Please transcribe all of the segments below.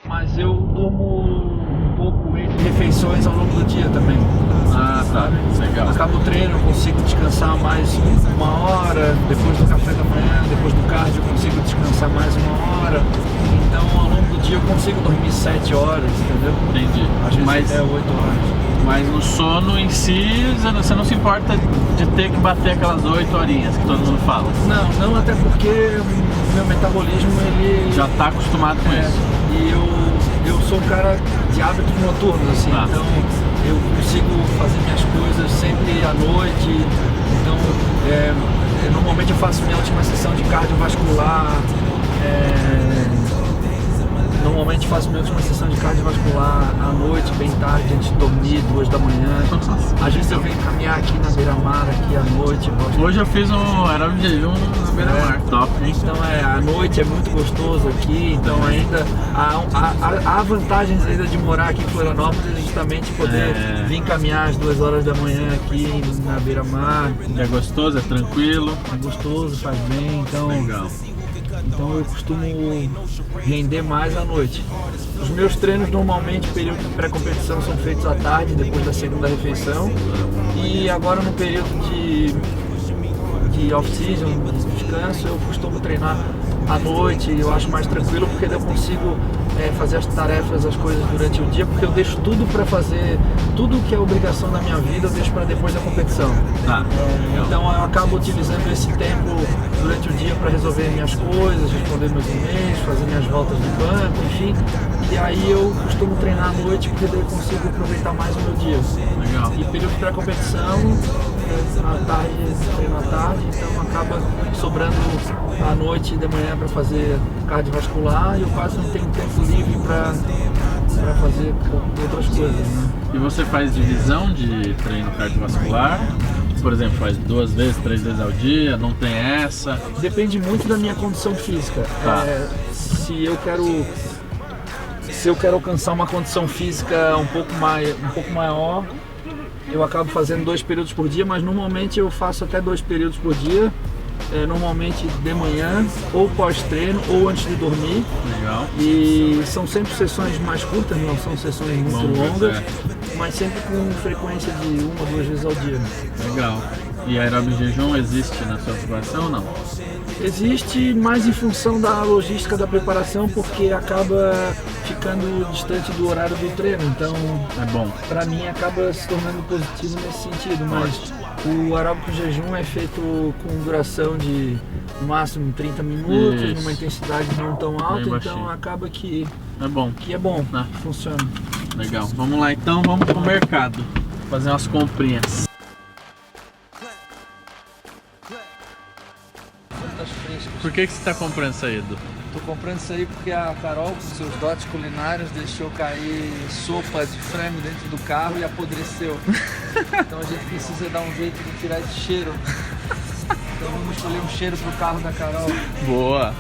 Mas eu durmo um pouco entre refeições ao longo do dia também. Ah, tá. Legal. Acabo o treino, eu consigo descansar mais uma hora, depois do café da manhã, depois do cardio eu consigo descansar mais uma hora. Então ao longo do dia eu consigo dormir 7 horas, entendeu? Entendi. Às vezes Mas, até 8 horas. mas no sono em si, você não se importa de ter que bater aquelas 8 horinhas que todo mundo fala? Não, até porque o meu metabolismo ele Já tá acostumado com isso. E eu sou um cara de hábitos noturnos, assim, então eu consigo fazer minhas coisas sempre à noite. Então, normalmente eu faço minha última sessão de cardiovascular. Normalmente faço minha última sessão de cardiovascular à noite, bem tarde, antes de dormir, 2 da manhã. Às vezes eu venho caminhar aqui na beira-mar, aqui à noite. Hoje eu fiz um aeróbico de jejum na beira-mar, top. Então à noite é muito gostoso aqui, então ainda há vantagens ainda de morar aqui em Florianópolis, justamente poder vir caminhar às 2 horas da manhã aqui na beira-mar. É gostoso, é tranquilo. É gostoso, faz bem, então... Legal. Então eu costumo render mais à noite. Os meus treinos normalmente, período de pré-competição, são feitos à tarde, depois da segunda refeição. E agora no período de off-season, de descanso, eu costumo treinar à noite. Eu acho mais tranquilo porque eu consigo fazer as tarefas, as coisas durante o dia, porque eu deixo tudo para fazer, tudo que é obrigação da minha vida eu deixo para depois da competição. Então eu acabo utilizando esse tempo durante o dia para resolver minhas coisas, responder meus e-mails, fazer minhas voltas de banco, enfim. E aí eu costumo treinar à noite porque daí eu consigo aproveitar mais o meu dia. Legal. E período de pré-competição, à tarde, treino à tarde, então acaba sobrando à noite e de manhã para fazer cardiovascular e eu quase não tenho tempo livre para fazer outras coisas, né? E você faz divisão de treino cardiovascular? Por exemplo, faz 2 vezes, 3 vezes ao dia, não tem essa? Depende muito da minha condição física. Se eu quero alcançar uma condição física um pouco maior, eu acabo fazendo 2 períodos por dia, mas normalmente eu faço até 2 períodos por dia. Normalmente de manhã, ou pós-treino, ou antes de dormir. Legal. E são sempre sessões mais curtas, não são sessões muito longas, mas sempre com frequência de 1 ou 2 vezes ao dia. Legal. E aeróbio de jejum existe na sua preparação ou não? Existe mais em função da logística da preparação, porque acaba ficando distante do horário do treino, então é bom. Para mim acaba se tornando positivo nesse sentido, mas o aeróbico jejum é feito com duração de no máximo 30 minutos, numa intensidade não tão alta, então acaba que é bom, funciona. Legal. Vamos lá então, vamos pro mercado fazer umas comprinhas. Por que você está comprando isso aí, Edu? Tô comprando isso aí porque a Carol, com seus dotes culinários, deixou cair sopa de frango dentro do carro e apodreceu. Então a gente precisa dar um jeito de tirar esse cheiro. Então vamos escolher um cheiro pro carro da Carol. Boa!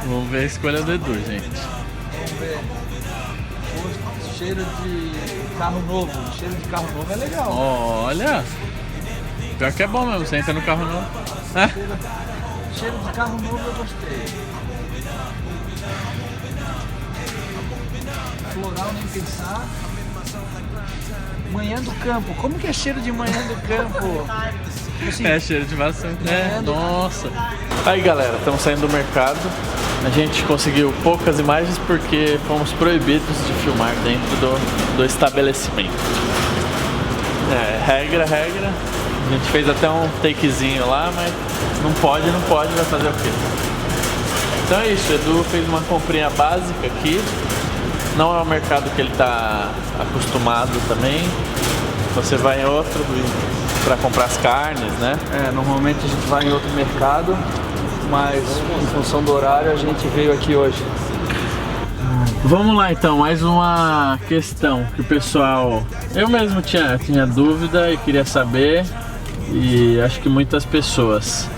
Vamos ver a escolha do Edu, gente. Vamos ver. Cheiro de carro novo. Cheiro de carro novo é legal. Olha! Pior que é bom mesmo, você entra no carro novo. Cheiro de carro novo eu gostei. Floral nem pensar. Manhã do campo. Como que é cheiro de manhã do campo? Assim, cheiro de maçã. Nossa. Aí galera, estamos saindo do mercado. A gente conseguiu poucas imagens porque fomos proibidos de filmar dentro do estabelecimento. Regra. A gente fez até um takezinho lá, mas não pode, vai fazer o quê? Então é isso, o Edu fez uma comprinha básica aqui. Não é um mercado que ele está acostumado também. Você vai em outro para comprar as carnes, né? Normalmente a gente vai em outro mercado, mas em função do horário a gente veio aqui hoje. Vamos lá então, mais uma questão que o pessoal... Eu mesmo tinha dúvida e queria saber. E acho que muitas pessoas.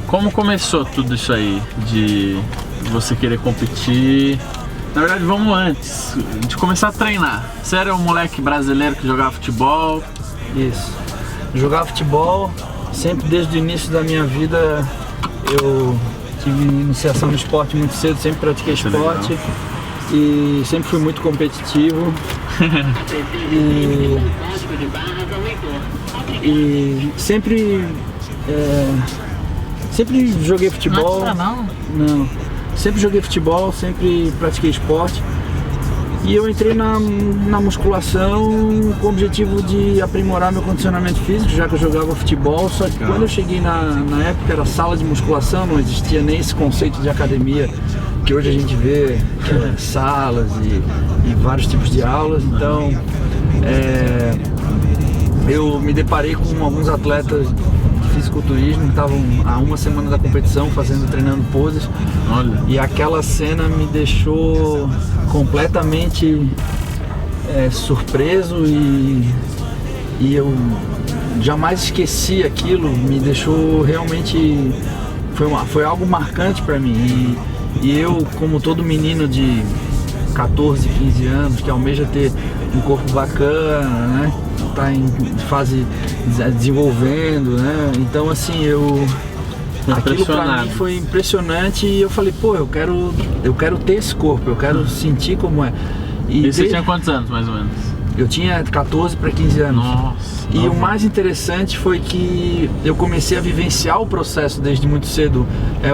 Como começou tudo isso aí de você querer competir? Na verdade, vamos antes de começar a treinar. Você era um moleque brasileiro que jogava futebol? Isso. Jogava futebol, sempre desde o início da minha vida eu tive iniciação no esporte muito cedo, sempre pratiquei esporte. e sempre fui muito competitivo e sempre joguei futebol. Não, sempre joguei futebol, sempre pratiquei esporte. E eu entrei na musculação com o objetivo de aprimorar meu condicionamento físico, já que eu jogava futebol. Só que quando eu cheguei na época era sala de musculação, não existia nem esse conceito de academia que hoje a gente vê, salas e vários tipos de aulas. Então eu me deparei com alguns atletas de fisiculturismo que estavam há uma semana da competição treinando poses. Olha. E aquela cena me deixou completamente surpreso e eu jamais esqueci aquilo. Me deixou realmente, foi algo marcante para mim. E eu, como todo menino de 14, 15 anos que almeja ter um corpo bacana, né? Tá em fase desenvolvendo, né? Então assim, aquilo pra mim foi impressionante e eu falei, pô, eu quero ter esse corpo, eu quero sentir como é. E você tinha quantos anos, mais ou menos? Eu tinha 14 para 15 anos. Nossa. E o mais interessante foi que eu comecei a vivenciar o processo desde muito cedo,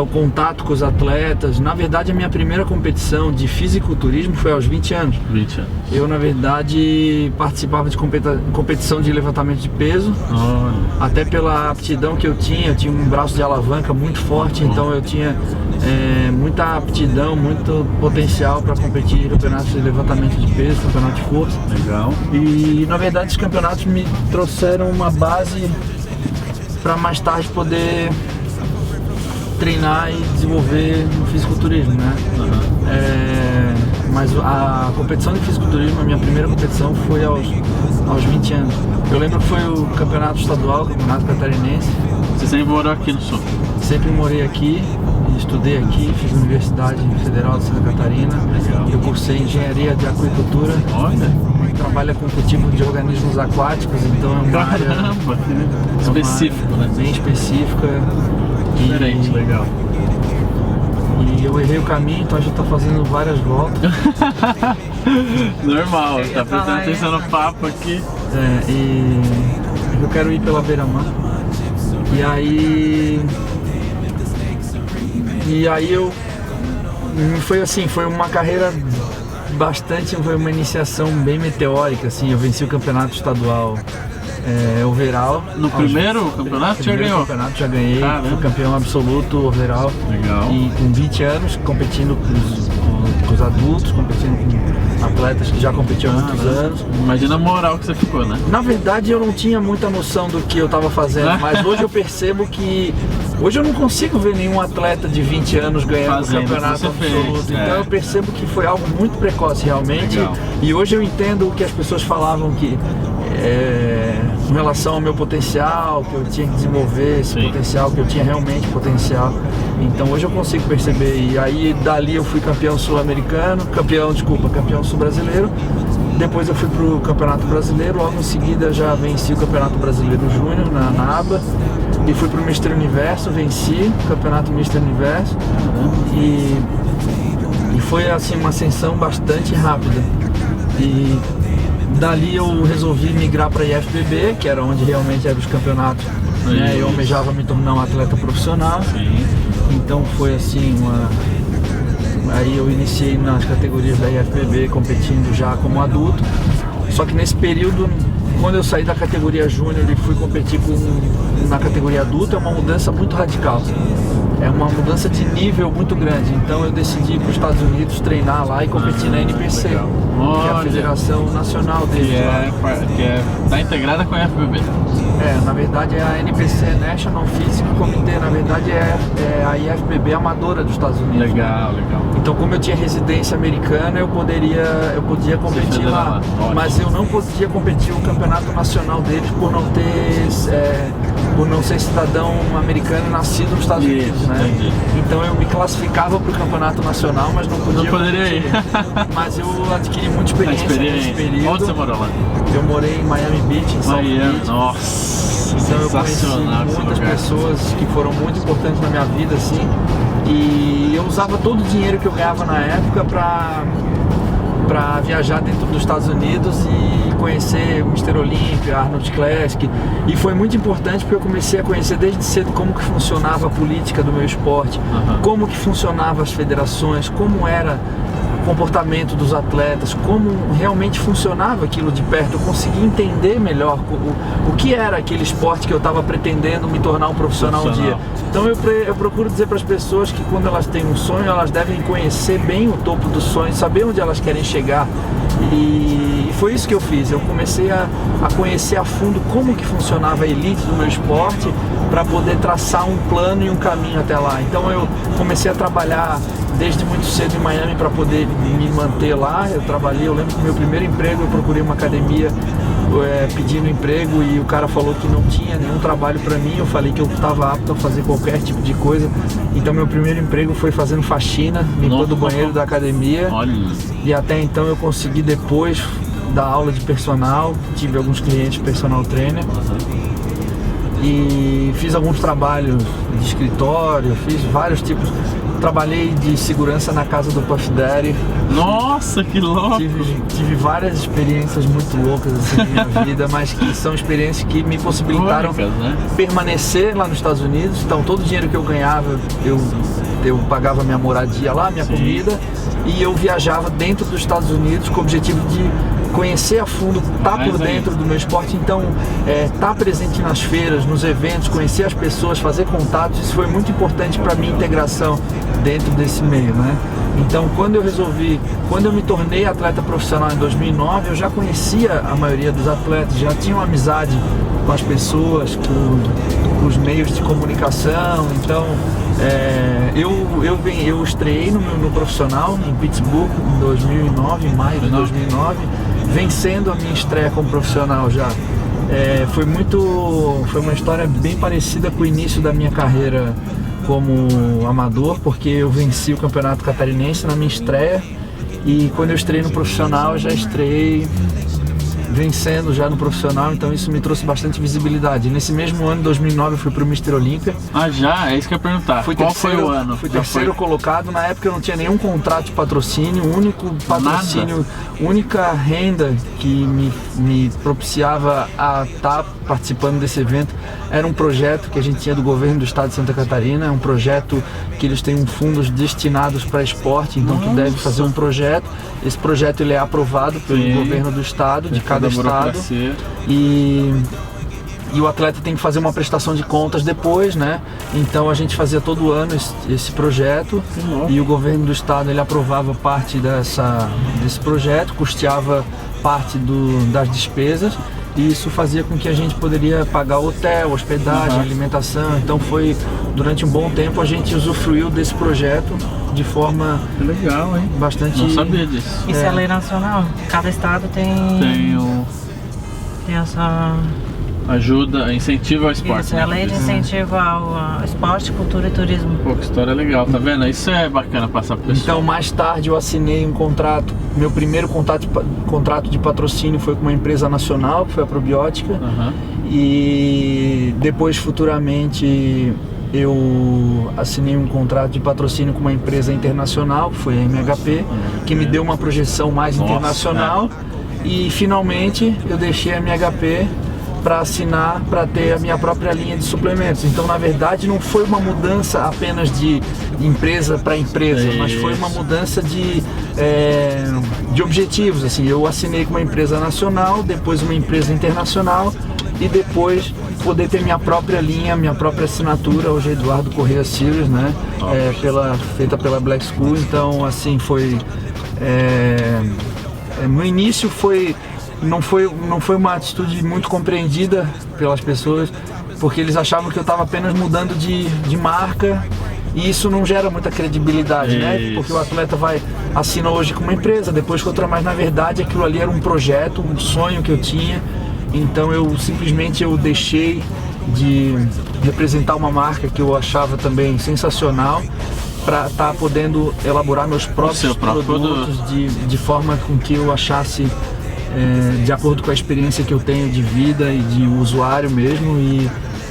o contato com os atletas. Na verdade, a minha primeira competição de fisiculturismo foi aos 20 anos. 20 anos. Eu, na verdade, participava de competição de levantamento de peso. Até pela aptidão que eu tinha um braço de alavanca muito forte, então eu tinha muita aptidão, muito potencial para competir em campeonatos de levantamento de peso, campeonato de força. Legal. E na verdade os campeonatos me trouxeram uma base para mais tarde poder treinar e desenvolver no fisiculturismo, né? Mas a competição de fisiculturismo, a minha primeira competição foi aos 20 anos. Eu lembro que foi o campeonato estadual, o campeonato catarinense. Você sempre morou aqui no Sul? Sempre morei aqui, estudei aqui, fiz a Universidade Federal de Santa Catarina. Legal. Eu cursei engenharia de aquicultura. Olha. Trabalha com cultivo de organismos aquáticos, então é uma área específica, né? Bem específica. Diferente, legal. E eu errei o caminho, então a gente tá fazendo várias voltas. Normal, tá prestando atenção no papo aqui. E eu quero ir pela beira-mar. E aí eu foi uma carreira foi uma iniciação bem meteórica, assim. Eu venci o campeonato estadual overall. No primeiro campeonato já ganhou? No campeonato já ganhei. Caramba. Fui campeão absoluto overall. Legal. E com 20 anos, competindo com os adultos, competindo com atletas que já competiam há muitos anos. Imagina a moral que você ficou, né? Na verdade, eu não tinha muita noção do que eu estava fazendo, mas hoje eu percebo que hoje eu não consigo ver nenhum atleta de 20 anos ganhando o campeonato absoluto. Então eu percebo que foi algo muito precoce realmente. Legal. E hoje eu entendo o que as pessoas falavam que em relação ao meu potencial, que eu tinha que desenvolver esse potencial, que eu tinha realmente potencial. Então hoje eu consigo perceber. E aí dali eu fui campeão sul-americano, campeão sul-brasileiro. Depois eu fui pro Campeonato Brasileiro, logo em seguida já venci o Campeonato Brasileiro Júnior na ABA. E fui pro Mister Universo, venci o Campeonato Mister Universo. E foi assim uma ascensão bastante rápida. E dali eu resolvi migrar para a IFBB, que era onde realmente eram os campeonatos, né? Eu almejava me tornar um atleta profissional. Então foi assim aí eu iniciei nas categorias da IFBB competindo já como adulto. Só que nesse período, quando eu saí da categoria júnior e fui competir na categoria adulta, é uma mudança muito radical. É uma mudança de nível muito grande. Então eu decidi ir para os Estados Unidos treinar lá e competir na NPC, que é a Federação Nacional deles. Está integrada com a IFBB. Na verdade é a NPC, National Physical Committee, na verdade é a IFBB amadora dos Estados Unidos. Legal. Então como eu tinha residência americana, eu podia competir lá. Mas eu não podia competir o campeonato nacional deles por não ser cidadão americano nascido nos Estados Unidos, né? Entendi. Então eu me classificava para o campeonato nacional, mas não poderia ir. Mas eu adquiri muita experiência nesse período. Onde você morou lá? Eu morei em Miami Beach, em South Beach. Nossa, então eu conheci muitas pessoas que foram muito importantes na minha vida, assim. E eu usava todo o dinheiro que eu ganhava na época para para viajar dentro dos Estados Unidos e conhecer o Mr. Olympia, Arnold Classic, e foi muito importante porque eu comecei a conhecer desde cedo como que funcionava a política do meu esporte, como que funcionavam as federações, como era o comportamento dos atletas, como realmente funcionava aquilo de perto. Eu consegui entender melhor o que era aquele esporte que eu estava pretendendo me tornar um profissional um dia. Então eu procuro dizer para as pessoas que quando elas têm um sonho, elas devem conhecer bem o topo do sonho, saber onde elas querem chegar. E foi isso que eu fiz. Eu comecei a conhecer a fundo como que funcionava a elite do meu esporte para poder traçar um plano e um caminho até lá. Então eu comecei a trabalhar desde muito cedo em Miami para poder me manter lá. Eu lembro que no meu primeiro emprego eu procurei uma academia pedindo emprego e o cara falou que não tinha nenhum trabalho para mim. Eu falei que eu estava apto a fazer qualquer tipo de coisa. Então meu primeiro emprego foi fazendo faxina, limpando o banheiro da academia. Olha. E até então eu consegui depois dar aula de personal, tive alguns clientes personal trainer. E fiz alguns trabalhos de escritório, fiz vários tipos. Trabalhei de segurança na casa do Puff Daddy. Nossa, que louco! Tive várias experiências muito loucas assim, na minha vida, mas que são experiências que me possibilitaram permanecer lá nos Estados Unidos. Então todo o dinheiro que eu ganhava, eu pagava minha moradia lá, minha comida, e eu viajava dentro dos Estados Unidos com o objetivo de conhecer a fundo, estar por dentro do meu esporte. Então estar presente nas feiras, nos eventos, conhecer as pessoas, fazer contatos, isso foi muito importante para a minha integração dentro desse meio, né? Então quando eu me tornei atleta profissional em 2009, eu já conhecia a maioria dos atletas, já tinha uma amizade com as pessoas, com os meios de comunicação. Então eu estreiei no profissional em Pittsburgh em 2009, em maio de 2009, vencendo a minha estreia como profissional já. Foi uma história bem parecida com o início da minha carreira como amador, porque eu venci o Campeonato Catarinense na minha estreia, e quando eu estreiei no profissional, eu já estreiei vencendo já no profissional, então isso me trouxe bastante visibilidade. Nesse mesmo ano, 2009, eu fui pro Mr. Olympia. Ah, já? É isso que eu ia perguntar. Qual foi o ano? Fui terceiro colocado. Na época eu não tinha nenhum contrato de patrocínio, o único patrocínio, única renda que me propiciava a estar participando desse evento era um projeto que a gente tinha do governo do estado de Santa Catarina. É um projeto que eles têm fundos destinados para esporte, então tu deve fazer um projeto. Esse projeto ele é aprovado pelo governo do estado, de cada estado, e o atleta tem que fazer uma prestação de contas depois, né? Então a gente fazia todo ano esse projeto, e o governo do estado ele aprovava parte desse projeto, custeava parte das despesas, e isso fazia com que a gente poderia pagar hotel, hospedagem, alimentação. Então durante um bom tempo a gente usufruiu desse projeto de forma legal, hein? Bastante... Não sabia disso. Isso é lei nacional. Cada estado tem essa... Ajuda, incentivo ao esporte. Isso, é a lei de incentivo ao esporte, cultura e turismo. Pô, que história legal, tá vendo? Isso é bacana passar pro pessoal. Então mais tarde eu assinei um contrato. Meu primeiro contrato de patrocínio foi com uma empresa nacional, que foi a Probiótica. E depois futuramente eu assinei um contrato de patrocínio com uma empresa internacional, que foi a MHP, que me deu uma projeção mais internacional. E finalmente eu deixei a MHP para assinar, para ter a minha própria linha de suplementos. Então, na verdade, não foi uma mudança apenas de empresa para empresa, mas foi uma mudança de objetivos. Assim, eu assinei com uma empresa nacional, depois uma empresa internacional, e depois poder ter minha própria linha, minha própria assinatura, hoje é Eduardo Corrêa Series, né? Feita pela Black School. Então, assim, no início não foi uma atitude muito compreendida pelas pessoas, porque eles achavam que eu estava apenas mudando de marca, e isso não gera muita credibilidade, né? Porque o atleta assina hoje com uma empresa, depois com outra, mas na verdade aquilo ali era um projeto, um sonho que eu tinha. Então eu simplesmente deixei de representar uma marca que eu achava também sensacional, para estar podendo elaborar meus próprios produtos de forma com que eu achasse de acordo com a experiência que eu tenho de vida e de usuário mesmo.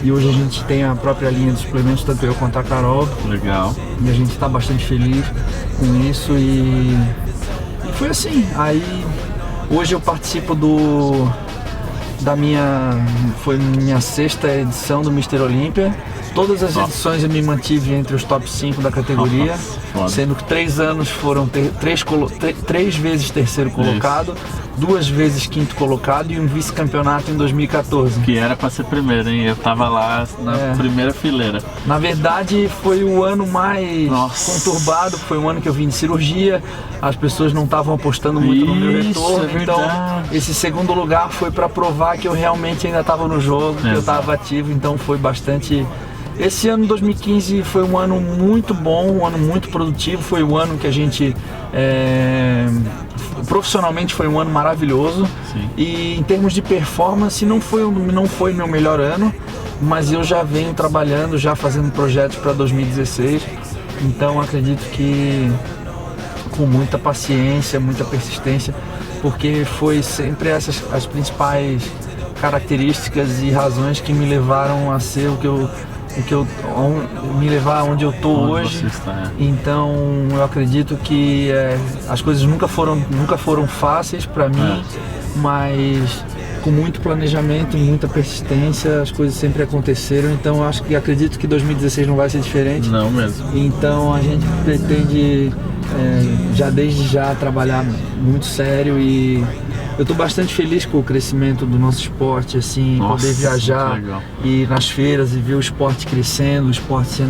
E hoje a gente tem a própria linha de suplementos, tanto eu quanto a Carol. Legal. E a gente está bastante feliz com isso, e foi assim. Aí hoje eu participo foi minha 6ª edição do Mr. Olímpia. Todas as edições eu me mantive entre os top 5 da categoria, sendo que 3 anos foram 3 vezes terceiro colocado, 2 vezes quinto colocado e um vice-campeonato em 2014. Que era pra ser primeiro, hein? Eu tava lá na primeira fileira. Na verdade, foi o ano mais conturbado, foi um ano que eu vim de cirurgia, as pessoas não estavam apostando muito no meu retorno, então esse segundo lugar foi para provar que eu realmente ainda estava no jogo, que eu estava ativo, então foi bastante... Esse ano 2015 foi um ano muito bom, um ano muito produtivo, foi um ano que a gente profissionalmente foi um ano maravilhoso. Sim. E em termos de performance não foi meu melhor ano, mas eu já venho trabalhando, já fazendo projetos para 2016, então acredito que com muita paciência, muita persistência, porque foi sempre essas as principais características e razões que me levaram a ser me levar onde eu tô hoje. Então eu acredito que as coisas nunca foram fáceis para mim, mas com muito planejamento e muita persistência as coisas sempre aconteceram. Então acredito que 2016 não vai ser diferente. Não mesmo. Então a gente pretende desde já trabalhar muito sério e eu estou bastante feliz com o crescimento do nosso esporte, assim, poder viajar e ir nas feiras e ver o esporte crescendo, o esporte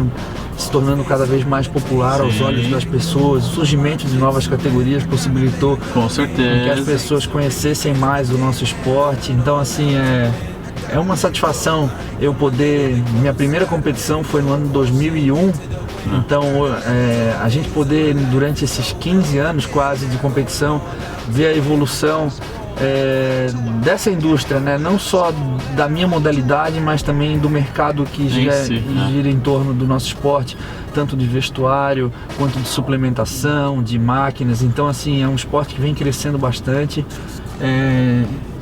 se tornando cada vez mais popular aos olhos das pessoas. O surgimento de novas categorias possibilitou com certeza que as pessoas conhecessem mais o nosso esporte. Então, assim, é uma satisfação eu poder... Minha primeira competição foi no ano 2001. Então a gente poder, durante esses 15 anos quase de competição, ver a evolução dessa indústria, né? Não só da minha modalidade, mas também do mercado que gira em torno do nosso esporte, tanto de vestuário, quanto de suplementação, de máquinas. Então, assim, é um esporte que vem crescendo bastante,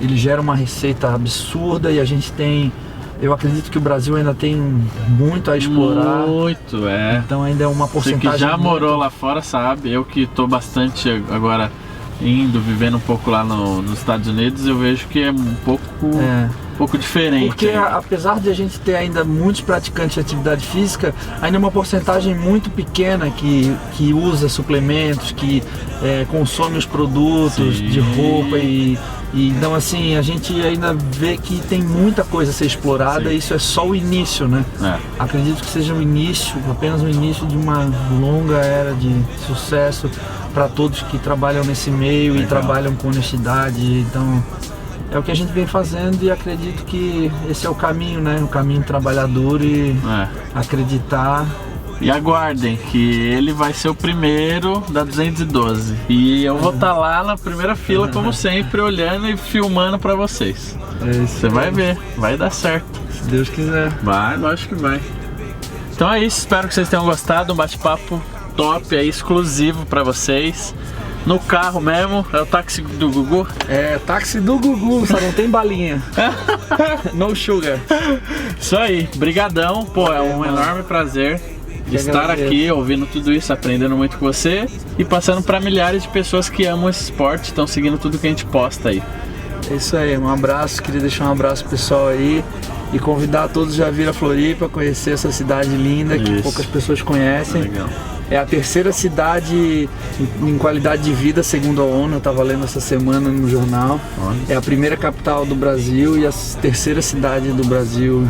ele gera uma receita absurda e a gente tem... Eu acredito que o Brasil ainda tem muito a explorar. Muito, Então ainda é uma porcentagem... Você que já morou lá fora sabe, eu que estou bastante agora vivendo um pouco lá nos Estados Unidos, eu vejo que é um pouco diferente. Porque apesar de a gente ter ainda muitos praticantes de atividade física, ainda é uma porcentagem muito pequena que usa suplementos, que consome os produtos de roupa e então, assim, a gente ainda vê que tem muita coisa a ser explorada e isso é só o início, né? Acredito que seja apenas o início de uma longa era de sucesso para todos que trabalham nesse meio e trabalham com honestidade. Então, é o que a gente vem fazendo e acredito que esse é o caminho, né? O caminho trabalhador e acreditar. E aguardem que ele vai ser o primeiro da 212 e eu vou estar lá na primeira fila como sempre, olhando e filmando pra vocês. Você vai ver, vai dar certo. Se Deus quiser. Vai, lógico que vai. Então é isso, espero que vocês tenham gostado, um bate-papo top aí, exclusivo pra vocês. No carro mesmo, é o táxi do Gugu? É, táxi do Gugu, só não tem balinha. No sugar. Isso aí, brigadão, pô, é um enorme prazer estar aqui, ouvindo tudo isso, aprendendo muito com você e passando para milhares de pessoas que amam esse esporte, estão seguindo tudo que a gente posta aí. É isso aí, um abraço, queria deixar um abraço pro pessoal aí e convidar todos a vir a Floripa, conhecer essa cidade linda que poucas pessoas conhecem. Legal. É a terceira cidade em qualidade de vida, segundo a ONU, eu estava lendo essa semana no jornal. É a primeira capital do Brasil e a terceira cidade do Brasil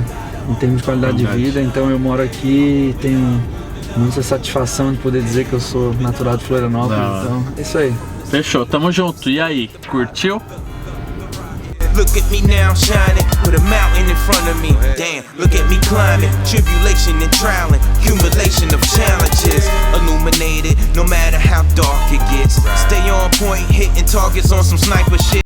em termos de qualidade de vida, então eu moro aqui e tenho muita satisfação de poder dizer que eu sou natural de Florianópolis, então é isso aí. Fechou, tamo junto. E aí, curtiu? Look at me now shining, with a mountain in front of me. Damn, look at me climbing, tribulation and trial, accumulation of challenges. Illuminated, no matter how dark it gets. Stay on point, hitting targets on some sniper shit.